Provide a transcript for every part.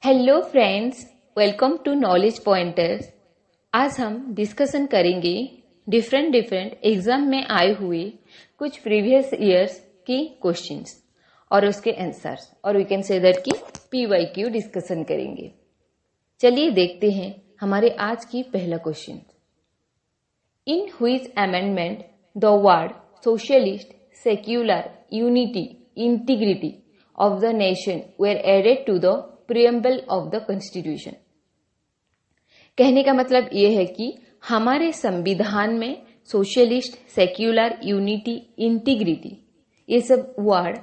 Hello friends, welcome to knowledge pointers. आज हम discussion करेंगे डिफरेंट एग्जाम में आए हुए कुछ प्रीवियस ईयर्स की क्वेश्चंस और उसके आंसर्स, और वी कैन से दैट की PYQ डिस्कशन करेंगे। चलिए देखते हैं हमारे आज की पहला question. In which amendment the word socialist, secular, unity, integrity of the nation were added to the preamble of the constitution। कहने का मतलब ये है कि हमारे संविधान में सोशलिस्ट, सेक्युलर, यूनिटी, इंटीग्रिटी ये सब वर्ड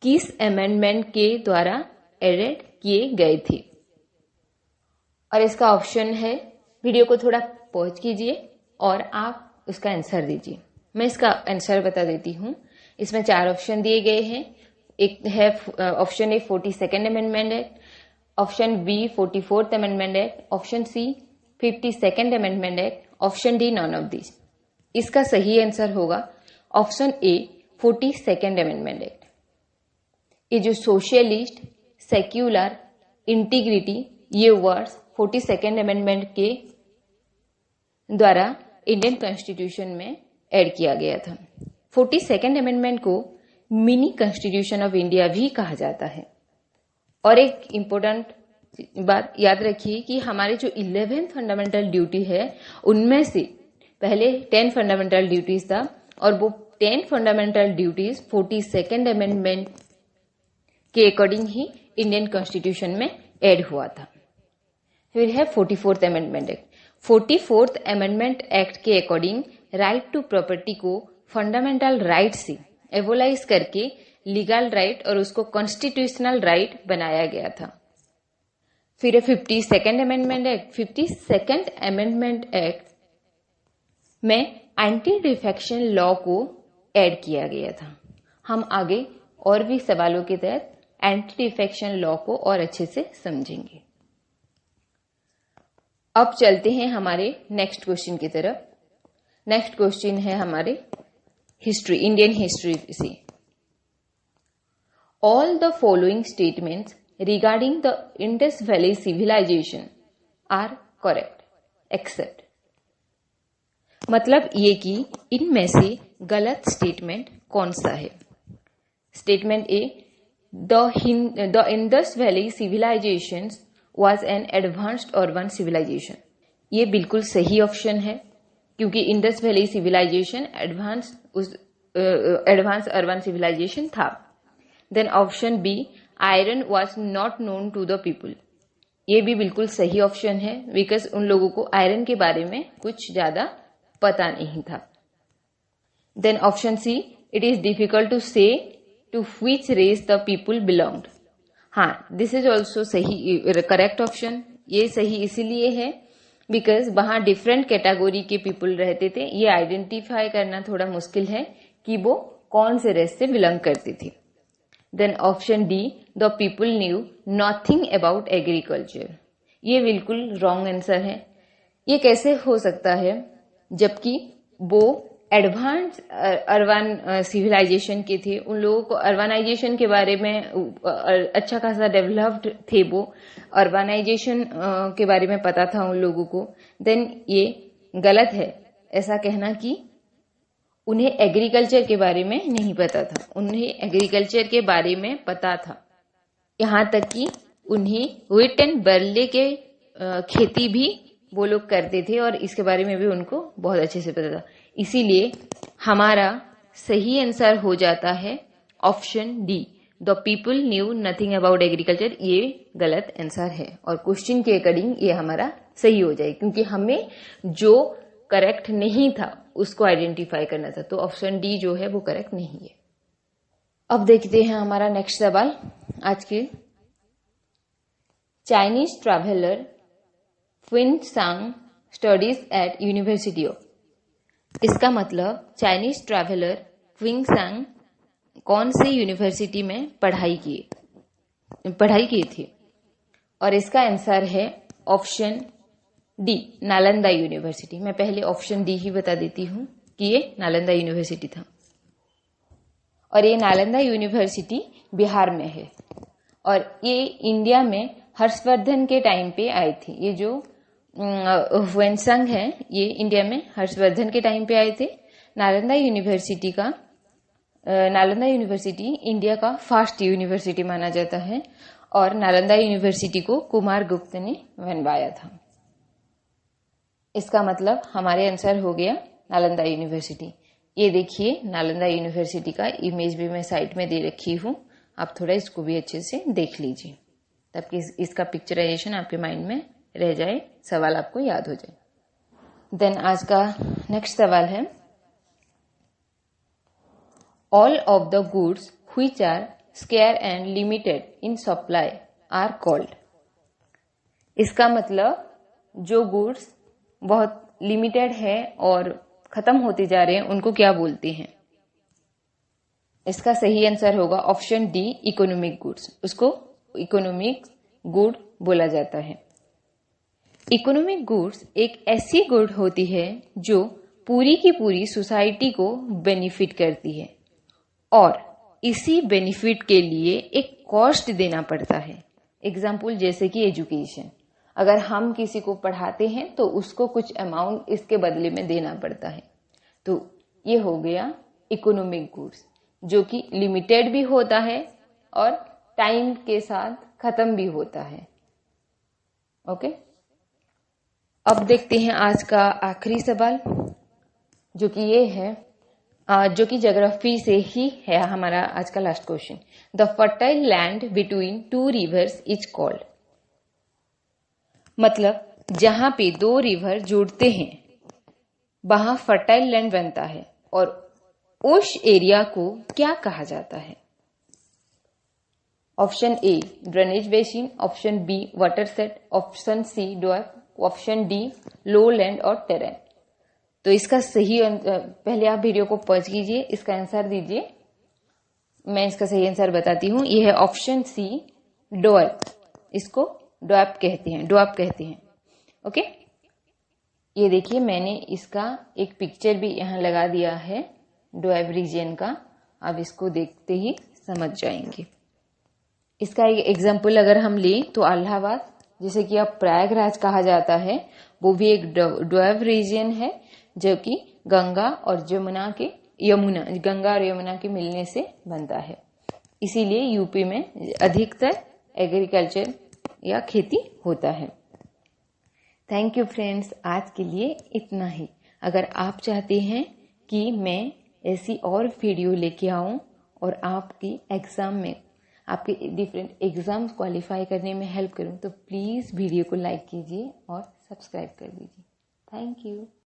किस अमेंडमेंट के द्वारा एडेड किए गए थे। और इसका ऑप्शन है, वीडियो को थोड़ा पॉज कीजिए और आप उसका आंसर दीजिए। मैं इसका आंसर बता देती हूँ। इसमें 4 ऑप्शन दिए गए हैं। एक है option A 42nd amendment act, option B 44th amendment act, option C 52nd amendment act, option D none of this. इसका सही आंसर होगा option A 42nd amendment act. ये जो सोशलिस्ट, सेक्युलर, इंटीग्रिटी ये वर्ड्स 42nd अमेंडमेंट के द्वारा Indian constitution में add किया गया था। 42nd अमेंडमेंट को मिनी कॉन्स्टिट्यूशन ऑफ इंडिया भी कहा जाता है। और एक इम्पोर्टेंट बात याद रखिए कि हमारे जो 11th फंडामेंटल ड्यूटी है उनमें से पहले 10 फंडामेंटल ड्यूटीज था, और वो 10 फंडामेंटल ड्यूटीज 42nd अमेंडमेंट के अकॉर्डिंग ही इंडियन कॉन्स्टिट्यूशन में ऐड हुआ था। फिर है 44th amendment act. 44th amendment act के अकॉर्डिंग राइट टू प्रॉपर्टी को फंडामेंटल राइट से एवोलाइज करके लीगल राइट और उसको कॉन्स्टिट्यूशनल राइट बनाया गया था। फिर 52nd amendment act. 52nd amendment act में एंटी डिफेक्शन लॉ को ऐड किया गया था। हम आगे और भी सवालों के तहत एंटी डिफेक्शन लॉ को और अच्छे से समझेंगे। अब चलते हैं हमारे नेक्स्ट क्वेश्चन की तरफ। नेक्स्ट क्वेश्चन है हमारे हिस्ट्री, इंडियन हिस्ट्री से। All the following statements regarding the Indus valley civilisation are correct except. मतलब ये कि इनमें से गलत स्टेटमेंट कौन सा है। Statement A, the Indus valley civilisation was an advanced urban civilisation. ये बिल्कुल सही ऑप्शन है, क्योंकि Indus valley civilisation advance urban civilisation था। Then option B, iron was not known to the people. ये भी बिल्कुल सही ऑप्शन है, बिकॉज उन लोगों को आयरन के बारे में कुछ ज्यादा पता नहीं था। Then option C, it is difficult to say to which race the people belonged. हाँ, दिस इज ऑल्सो सही करेक्ट ऑप्शन। ये सही इसीलिए है बिकॉज वहां डिफरेंट कैटेगरी के पीपल रहते थे। ये आइडेंटिफाई करना थोड़ा मुश्किल है कि वो कौन से रेस से बिलोंग करते थे। Then option D, the people knew nothing about agriculture. ये बिल्कुल रॉन्ग आंसर है। ये कैसे हो सकता है जबकि वो एडवांस अर्बन सिविलाइजेशन के थे। उन लोगों को अर्बनाइजेशन के बारे में अच्छा खासा डेवलप्ड थे, वो अर्बनाइजेशन के बारे में पता था उन लोगों को। देन ये गलत है ऐसा कहना कि उन्हें एग्रीकल्चर के बारे में नहीं पता था। उन्हें एग्रीकल्चर के बारे में पता था, यहाँ तक कि उन्हें व्हीट एंड बर्ले के खेती भी वो लोग करते थे, और इसके बारे में भी उनको बहुत अच्छे से पता था। इसीलिए हमारा सही आंसर हो जाता है option D, the people knew nothing about agriculture. ये गलत आंसर है, और क्वेश्चन के अकॉर्डिंग ये हमारा सही हो जाए, क्योंकि हमें जो करेक्ट नहीं था उसको आइडेंटिफाई करना था। तो ऑप्शन डी जो है वो करेक्ट नहीं है। अब देखते हैं हमारा नेक्स्ट सवाल आज के। Chinese traveller Xuanzang studies at university of. इसका मतलब चाइनीज ट्रैवलर क्विंगसांग कौन से यूनिवर्सिटी में पढ़ाई की थी। और इसका आंसर है ऑप्शन डी, नालंदा यूनिवर्सिटी। मैं पहले ऑप्शन डी ही बता देती हूँ कि ये नालंदा यूनिवर्सिटी था, और ये नालंदा यूनिवर्सिटी बिहार में है। और ये इंडिया में हर्षवर्धन के टाइम पे आई थी। ये जो ह्वेनसांग है ये इंडिया में हर्षवर्धन के टाइम पे आए थे। नालंदा यूनिवर्सिटी इंडिया का फर्स्ट यूनिवर्सिटी माना जाता है और नालंदा यूनिवर्सिटी को कुमार गुप्त ने बनवाया था। इसका मतलब हमारे आंसर हो गया नालंदा यूनिवर्सिटी। ये देखिए नालंदा यूनिवर्सिटी का इमेज भी मैं साइड में दे रखी हूँ, आप थोड़ा इसको भी अच्छे से देख लीजिए ताकि इसका पिक्चराइजेशन आपके माइंड में रह जाए, सवाल आपको याद हो जाए। देन आज का नेक्स्ट सवाल है, all of the goods which are scarce and limited in supply are called. इसका मतलब जो गुड्स बहुत लिमिटेड है और खत्म होते जा रहे हैं उनको क्या बोलते हैं। इसका सही आंसर होगा ऑप्शन डी, इकोनॉमिक गुड्स। उसको इकोनॉमिक गुड बोला जाता है। इकोनॉमिक गुड्स एक ऐसी गुड होती है जो पूरी की पूरी सोसाइटी को बेनिफिट करती है और इसी बेनिफिट के लिए एक कॉस्ट देना पड़ता है। एग्जाम्पल जैसे कि एजुकेशन, अगर हम किसी को पढ़ाते हैं तो उसको कुछ अमाउंट इसके बदले में देना पड़ता है। तो ये हो गया इकोनॉमिक गुड्स, जो कि लिमिटेड भी होता है और टाइम के साथ खत्म भी होता है। ओके, अब देखते हैं आज का आखिरी सवाल, जो कि ये है, जो कि ज्योग्राफी से ही है हमारा आज का last question. The fertile land between two reverse is called. मतलब जहां पे दो रिवर जुड़ते हैं वहां फर्टाइल लैंड बनता है और उस एरिया को क्या कहा जाता है। Option A drainage basin, option B watershed, option C dwarf, option D lowland और टेरेन। तो इसका सही पहले आप वीडियो को पॉज कीजिए, इसका आंसर दीजिए। मैं इसका सही आंसर बताती हूँ। यह है ऑप्शन सी ड्वार्फ। इसको ड्वार्फ कहते हैं। ओके, ये देखिए मैंने इसका एक पिक्चर भी यहाँ लगा दिया है ड्वार्फ रीजन का। अब इसको देखते ही समझ जाएंगे। इसका एक एग्जाम्पल अगर हम लें तो इलाहाबाद, जिसे कि अब प्रयागराज कहा जाता है, वो भी एक ड्वार्फ रीजन है जो कि गंगा और यमुना के मिलने से बनता है। इसीलिए यूपी में अधिकतर एग्रीकल्चर या खेती होता है। थैंक यू फ्रेंड्स, आज के लिए इतना ही। अगर आप चाहते हैं कि मैं ऐसी और वीडियो लेके आऊं और आपकी एग्जाम में आपके डिफरेंट एग्जाम्स क्वालिफाई करने में हेल्प करूं, तो प्लीज़ वीडियो को लाइक कीजिए और सब्सक्राइब कर दीजिए। Thank you.